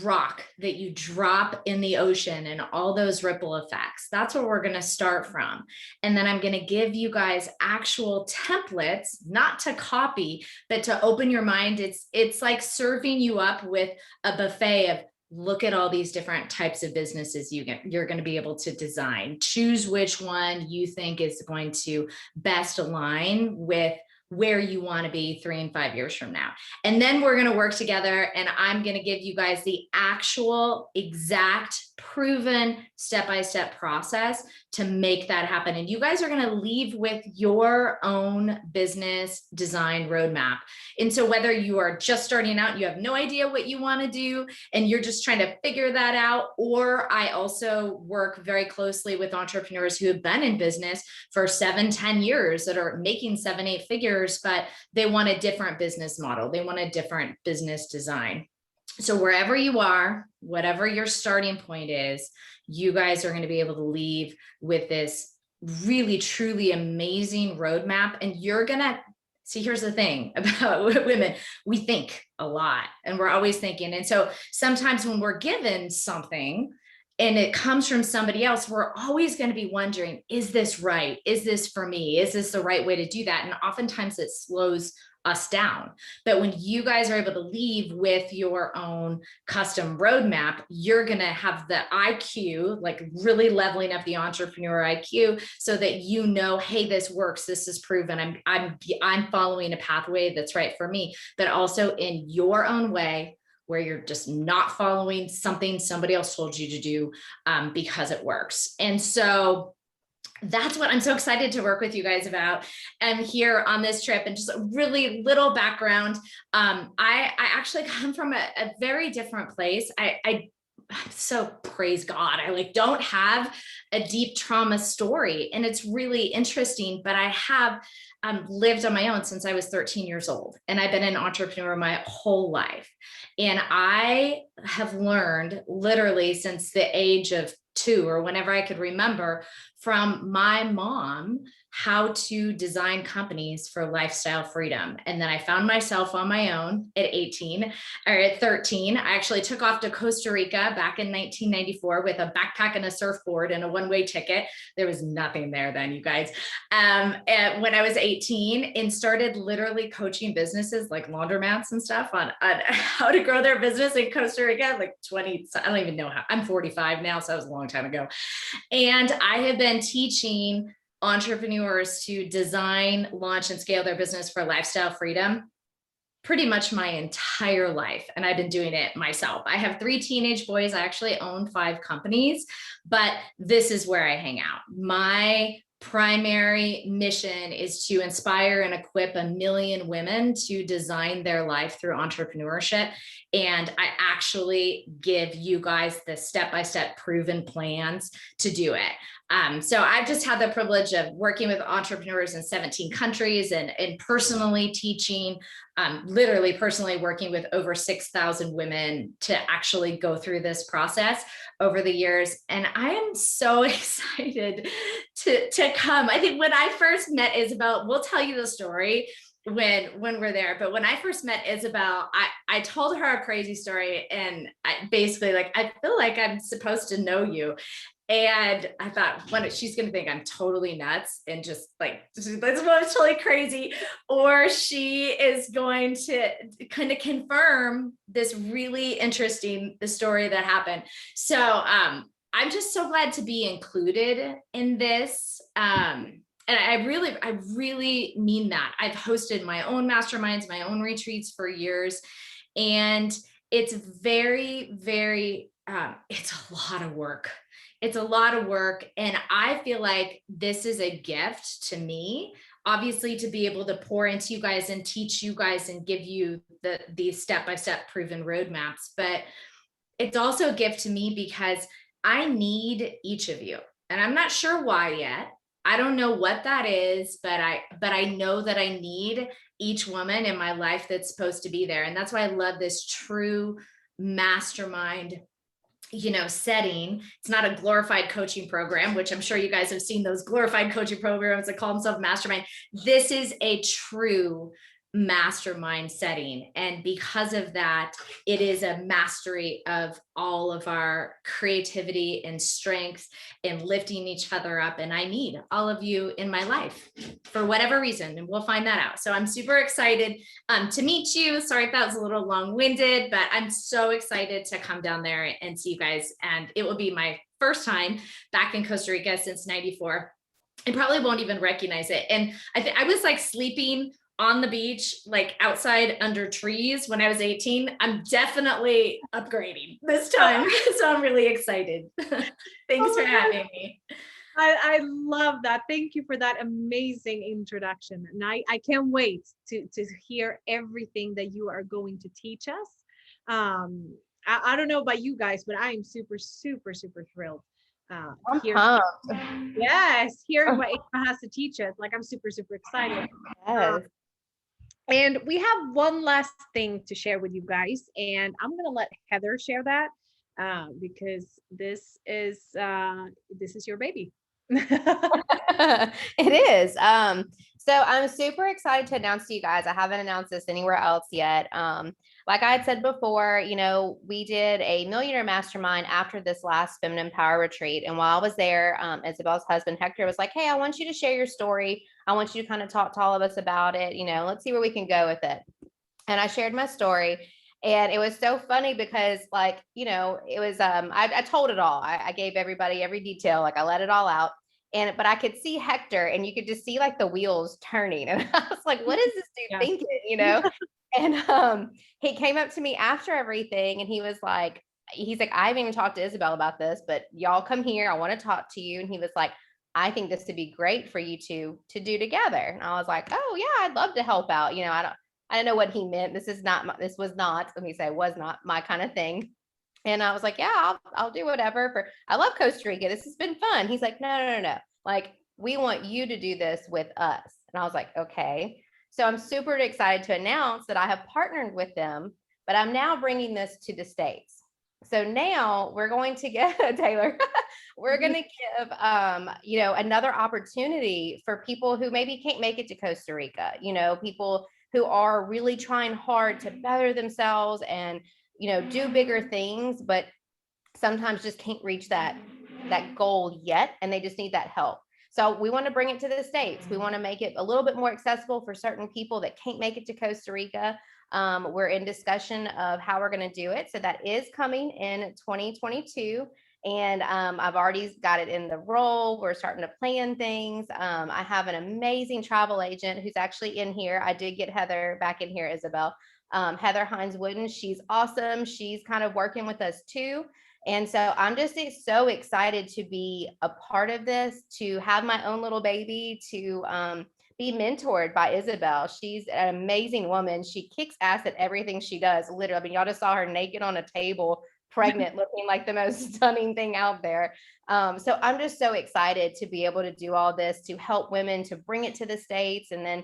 Speaker 5: rock that you drop in the ocean and all those ripple effects. That's where we're going to start from. And then I'm going to give you guys actual templates, not to copy, but to open your mind. It's like serving you up with a buffet of, look at all these different types of businesses you're going to be able to design. Choose which one you think is going to best align with where you want to be 3 and 5 years from now. And then we're going to work together, and I'm going to give you guys the actual exact proven step-by-step process to make that happen. And you guys are going to leave with your own business design roadmap. And so whether you are just starting out, you have no idea what you want to do, and you're just trying to figure that out, or I also work very closely with entrepreneurs who have been in business for 7-10 years that are making 7-8 figures, but they want a different business model. They want a different business design. So wherever you are, whatever your starting point is, you guys are going to be able to leave with this really, truly amazing roadmap. And you're going to see, here's the thing about women, we think a lot and we're always thinking. And so sometimes when we're given something and it comes from somebody else, we're always going to be wondering, is this right? Is this for me? Is this the right way to do that? And oftentimes it slows us down. But when you guys are able to leave with your own custom roadmap, you're going to have the IQ, like really leveling up the entrepreneur IQ so that you know, hey, this works. This is proven. I'm following a pathway that's right for me, but also in your own way, where you're just not following something somebody else told you to do because it works. And so that's what I'm so excited to work with you guys about here on this trip. And just a really little background. I actually come from a very different place. So praise God, I don't have a deep trauma story, and it's really interesting, but I have lived on my own since I was 13 years old, and I've been an entrepreneur my whole life. And I have learned literally since the age of 2 or whenever I could remember from my mom how to design companies for lifestyle freedom. And then I found myself on my own at 18 or at 13. I actually took off to Costa Rica back in 1994 with a backpack and a surfboard and a one-way ticket. There was nothing there then, you guys. And when I was 18, and started literally coaching businesses like laundromats and stuff on how to grow their business in Costa Rica, like 20, I don't even know how, I'm 45 now, so that was a long time ago. And I have been teaching entrepreneurs to design, launch, and scale their business for lifestyle freedom pretty much my entire life. And I've been doing it myself. I have 3 teenage boys. I actually own 5 companies, but this is where I hang out. My primary mission is to inspire and equip 1 million women to design their life through entrepreneurship. And I actually give you guys the step-by-step proven plans to do it. So I've just had the privilege of working with entrepreneurs in 17 countries and personally teaching, literally personally working with over 6,000 women to actually go through this process over the years. And I am so excited to come. I think when I first met Isabel, we'll tell you the story when we're there. But when I first met Isabel, I told her a crazy story, and I basically like, I feel like I'm supposed to know you. And I thought, she's going to think I'm totally nuts and just like, this is totally crazy, or she is going to kind of confirm this really interesting story that happened. So I'm just so glad to be included in this. And I really mean that. I've hosted my own masterminds, my own retreats for years, and it's very, very, it's a lot of work. It's a lot of work. And I feel like this is a gift to me, obviously, to be able to pour into you guys and teach you guys and give you these step-by-step proven roadmaps. But it's also a gift to me because I need each of you. And I'm not sure why yet. I don't know what that is, but I know that I need each woman in my life that's supposed to be there. And that's why I love this true mastermind setting. It's not a glorified coaching program, which I'm sure you guys have seen those glorified coaching programs that call themselves mastermind. This is a true mastermind setting. And because of that, it is a mastery of all of our creativity and strengths and lifting each other up. And I need all of you in my life for whatever reason, and we'll find that out. So I'm super excited to meet you. Sorry if that was a little long-winded, but I'm so excited to come down there and see you guys. And it will be my first time back in Costa Rica since '94. I probably won't even recognize it. And I was like sleeping on the beach, like outside under trees when I was 18. I'm definitely upgrading this time. So I'm really excited. Thanks for having me.
Speaker 1: I love that. Thank you for that amazing introduction. And I can't wait to hear everything that you are going to teach us. I don't know about you guys, but I am super, super, super thrilled. Yes, hearing what Ava has to teach us. Like, I'm super, super excited.
Speaker 2: Yes.
Speaker 1: And we have one last thing to share with you guys, and I'm gonna let Heather share that because this is your baby.
Speaker 2: It is. So I'm super excited to announce to you guys. I haven't announced this anywhere else yet. Like I had said before, we did a millionaire mastermind after this last Feminine Power Retreat. And while I was there, Isabel's husband, Hector, was like, hey, I want you to share your story. I want you to kind of talk to all of us about it. Let's see where we can go with it. And I shared my story. And it was so funny because it was, I told it all. I gave everybody every detail, like I let it all out. But I could see Hector, and you could just see like the wheels turning. And I was like, what is this dude thinking, And he came up to me after everything, and he's like, I haven't even talked to Isabel about this, but y'all come here. I want to talk to you. And he was like, I think this would be great for you to do together. And I was like, oh yeah, I'd love to help out. I don't know what he meant. This was not, let me say, was not my kind of thing. And I was like, yeah, I'll do whatever. I love Costa Rica. This has been fun. He's like, no. Like, we want you to do this with us. And I was like, okay. So I'm super excited to announce that I have partnered with them, but I'm now bringing this to the States. So now we're going to get Taylor, we're going to give, another opportunity for people who maybe can't make it to Costa Rica, people who are really trying hard to better themselves and, do bigger things, but sometimes just can't reach that goal yet. And they just need that help. So we want to bring it to the States. We want to make it a little bit more accessible for certain people that can't make it to Costa Rica. We're in discussion of how we're going to do it. So that is coming in 2022. And I've already got it in the roll. We're starting to plan things. I have an amazing travel agent who's actually in here. I did get Heather back in here, Isabel. Heather Hines Wooden. She's awesome. She's kind of working with us too. And so I'm just so excited to be a part of this, to have my own little baby, to be mentored by Isabel. She's an amazing woman. She kicks ass at everything she does. Literally, I mean, y'all just saw her naked on a table, pregnant, looking like the most stunning thing out there. So I'm just so excited to be able to do all this, to help women, to bring it to the States, and then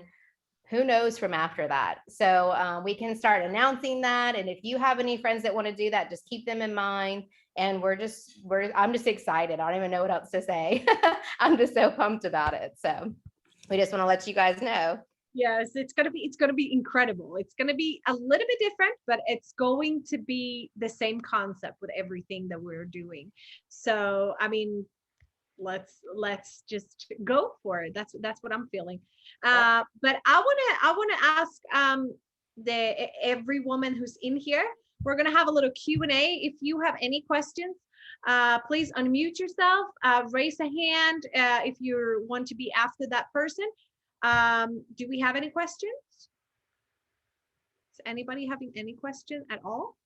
Speaker 2: who knows from after that. So we can start announcing that. And if you have any friends that want to do that, just keep them in mind. And I'm just excited. I don't even know what else to say. I'm just so pumped about it. So we just want to let you guys know.
Speaker 1: Yes, it's gonna be incredible. It's gonna be a little bit different, but it's going to be the same concept with everything that we're doing. So I mean, let's just go for it. That's what I'm feeling. But I wanna ask every woman who's in here. We're gonna have a little Q&A. If you have any questions, please unmute yourself, raise a hand if you want to be after that person. Do we have any questions? Is anybody having any question at all?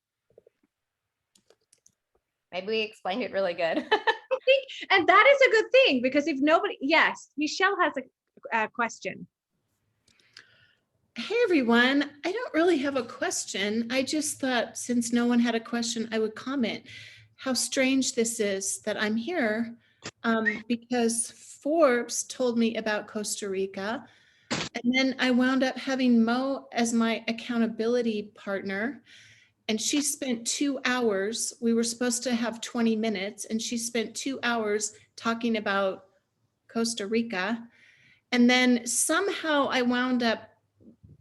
Speaker 2: Maybe we explained it really good.
Speaker 1: I think, and that is a good thing, because if nobody, yes, Michelle has a question.
Speaker 6: Hey everyone, I don't really have a question. I just thought, since no one had a question, I would comment how strange this is that I'm here, because Forbes told me about Costa Rica, and then I wound up having Mo as my accountability partner, and she spent 2 hours. We were supposed to have 20 minutes, and she spent 2 hours talking about Costa Rica. And then somehow I wound up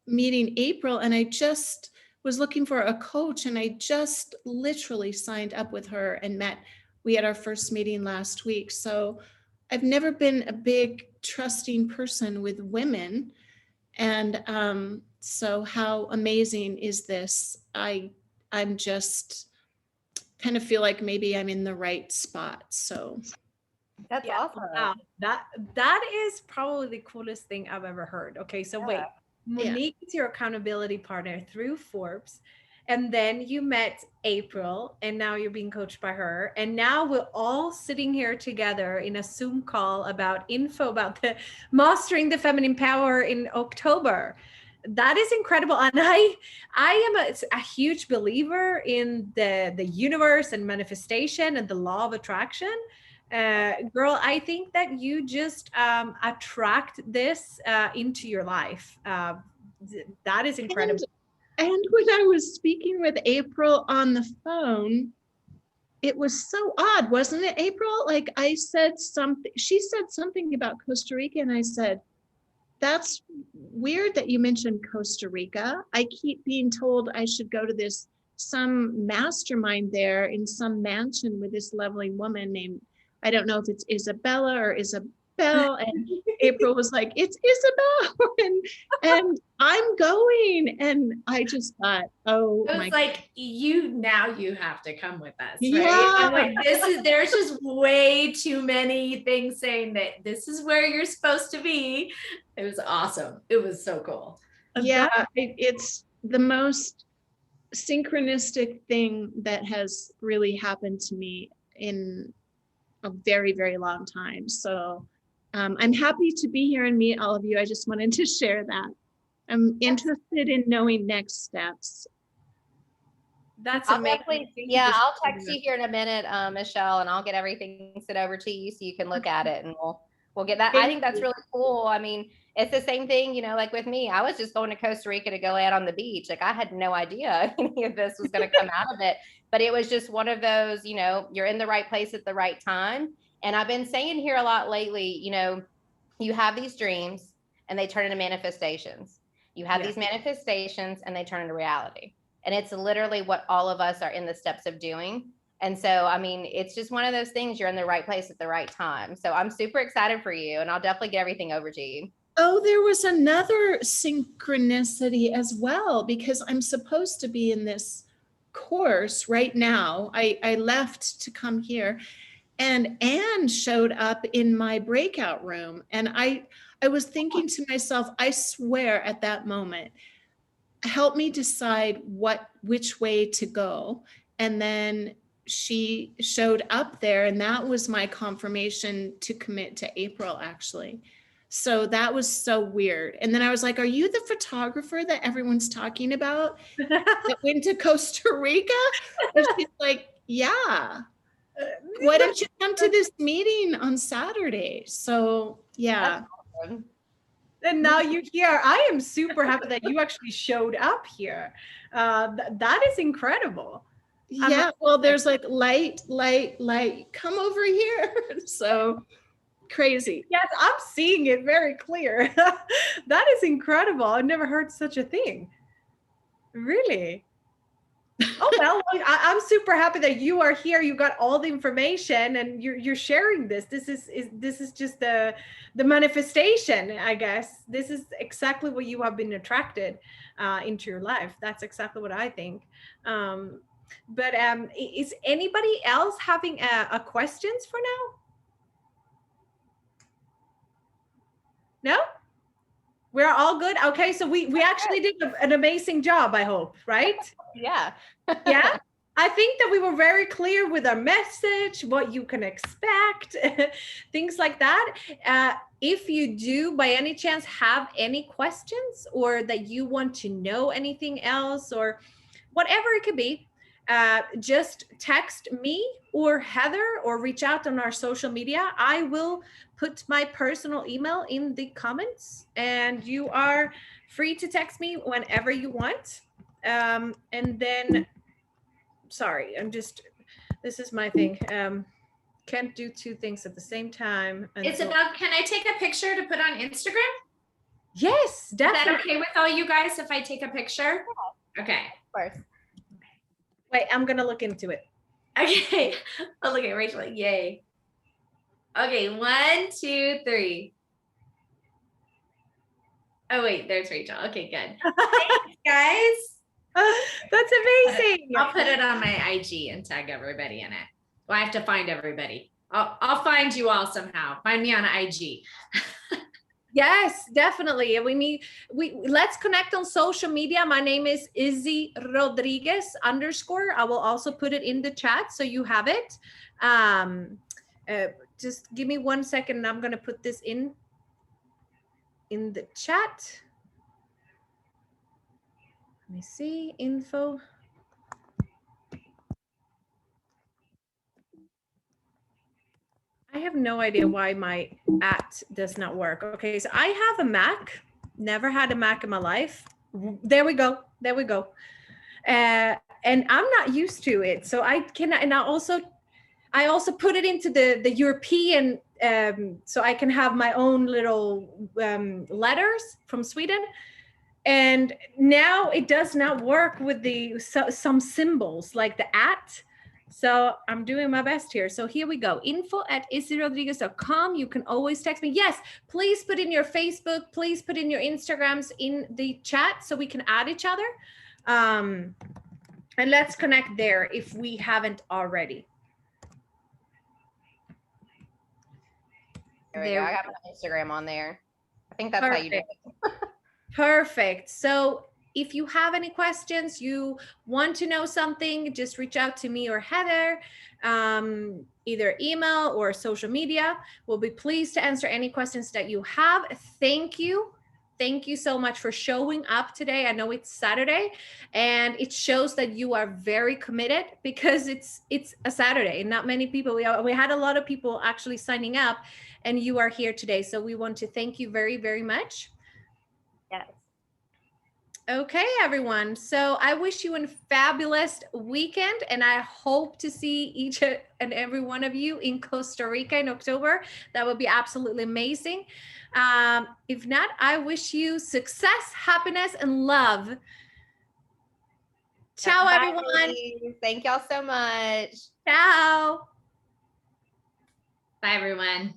Speaker 6: meeting April, and I just was looking for a coach, and I just literally signed up with her and met. We had our first meeting last week. So I've never been a big trusting person with women. And so how amazing is this? I'm just kind of feel like maybe I'm in the right spot. So
Speaker 2: That's awesome.
Speaker 1: Wow. That is probably the coolest thing I've ever heard. Okay, so wait. Monique is your accountability partner through Forbes, and then you met April, and now you're being coached by her, and now we're all sitting here together in a Zoom call about info about the Mastering the Feminine Power in October. That is incredible. And I am a huge believer in the universe and manifestation and the law of attraction. Girl, I think that you just attract this into your life. That is incredible.
Speaker 6: And when I was speaking with April on the phone, it was so odd, wasn't it, April? Like I said something, she said something about Costa Rica, and I said, that's weird that you mentioned Costa Rica. I keep being told I should go to some mastermind there in some mansion with this lovely woman named, I don't know if it's Isabella or Isabel. And April was like, it's Isabel. And I'm going. And I just thought, oh,
Speaker 5: it was like, now you have to come with us, right?
Speaker 6: Yeah.
Speaker 5: I'm like, there's just way too many things saying that this is where you're supposed to be. It was awesome. It was so cool.
Speaker 6: Yeah, it's the most synchronistic thing that has really happened to me in a very, very long time. So I'm happy to be here and meet all of you. I just wanted to share that. I'm interested in knowing next steps.
Speaker 1: That's
Speaker 2: I'll
Speaker 1: amazing.
Speaker 2: I'll text you here in a minute, Michelle, and I'll get everything sent over to you so you can look at it, and we'll get that. I think that's really cool. I mean, It's the same thing, like with me. I was just going to Costa Rica to go out on the beach. Like I had no idea any of this was going to come out of it. But it was just one of those, you're in the right place at the right time. And I've been saying here a lot lately, you have these dreams and they turn into manifestations. You have these manifestations and they turn into reality. And it's literally what all of us are in the steps of doing. And so, I mean, it's just one of those things. You're in the right place at the right time. So I'm super excited for you, and I'll definitely get everything over to you.
Speaker 6: Oh, there was another synchronicity as well, because I'm supposed to be in this course right now. I left to come here, and Anne showed up in my breakout room. And I was thinking to myself, I swear at that moment, help me decide which way to go. And then she showed up there, and that was my confirmation to commit to April, actually. So that was so weird. And then I was like, are you the photographer that everyone's talking about that went to Costa Rica? And she's like, yeah. Why don't you come to this meeting on Saturday? So yeah.
Speaker 1: And now you're here. I am super happy that you actually showed up here. That is incredible.
Speaker 6: Yeah, well, there's like light, come over here. So crazy.
Speaker 1: Yes, I'm seeing it very clear. That is incredible. I've never heard such a thing. Really? Oh, well, I'm super happy that you are here. You got all the information and you're sharing this. This is just the manifestation, I guess. This is exactly what you have been attracted into your life. That's exactly what I think. But is anybody else having a questions for now? No? We're all good? Okay, so we actually did an amazing job, I hope, right?
Speaker 2: Yeah.
Speaker 1: Yeah? I think that we were very clear with our message, what you can expect, things like that. If you do, by any chance, have any questions or that you want to know anything else or whatever it could be, just text me or Heather or reach out on our social media. I will put my personal email in the comments and you are free to text me whenever you want. And then, sorry, this is my thing. Can't do two things at the same time.
Speaker 5: Isabel, can I take a picture to put on Instagram?
Speaker 1: Yes, definitely.
Speaker 5: Is that okay with all you guys if I take a picture? Okay.
Speaker 2: Of course.
Speaker 1: Wait, I'm gonna look into it.
Speaker 5: Okay. Oh, look at Rachel. Yay. Okay, 1, 2, 3. Oh wait, there's Rachel. Okay, good. Thanks, guys.
Speaker 1: That's amazing.
Speaker 5: I'll put it on my IG and tag everybody in it. Well, I have to find everybody. I'll find you all somehow. Find me on IG.
Speaker 1: Yes, definitely. Let's connect on social media. My name is Izzy Rodriguez _ I will also put it in the chat so you have it. Just give me 1 second and I'm going to put this in the chat. Let me see, info. I have no idea why my @ does not work. Okay, so I have a Mac, never had a Mac in my life. There we go. And I'm not used to it. So I also put it into the European, so I can have my own little letters from Sweden. And now it does not work with some symbols like the @ So I'm doing my best here. So here we go. info@izzyrodriguez.com. You can always text me. Yes, please put in your Facebook. Please put in your Instagrams in the chat so we can add each other. And let's connect there if we haven't already.
Speaker 2: There we go. I got my Instagram on there. I think that's how you do it.
Speaker 1: Perfect. So if you have any questions, you want to know something, just reach out to me or Heather, either email or social media. We'll be pleased to answer any questions that you have. Thank you. Thank you so much for showing up today. I know it's Saturday and it shows that you are very committed because it's a Saturday and not many people. We had a lot of people actually signing up and you are here today. So we want to thank you very, very much.
Speaker 2: Yes.
Speaker 1: Okay, everyone. So I wish you a fabulous weekend, and I hope to see each and every one of you in Costa Rica in October. That would be absolutely amazing. If not, I wish you success, happiness, and love. Ciao,
Speaker 2: Bye,
Speaker 1: everyone.
Speaker 2: ladies. Thank y'all so much.
Speaker 1: Ciao.
Speaker 5: Bye, everyone.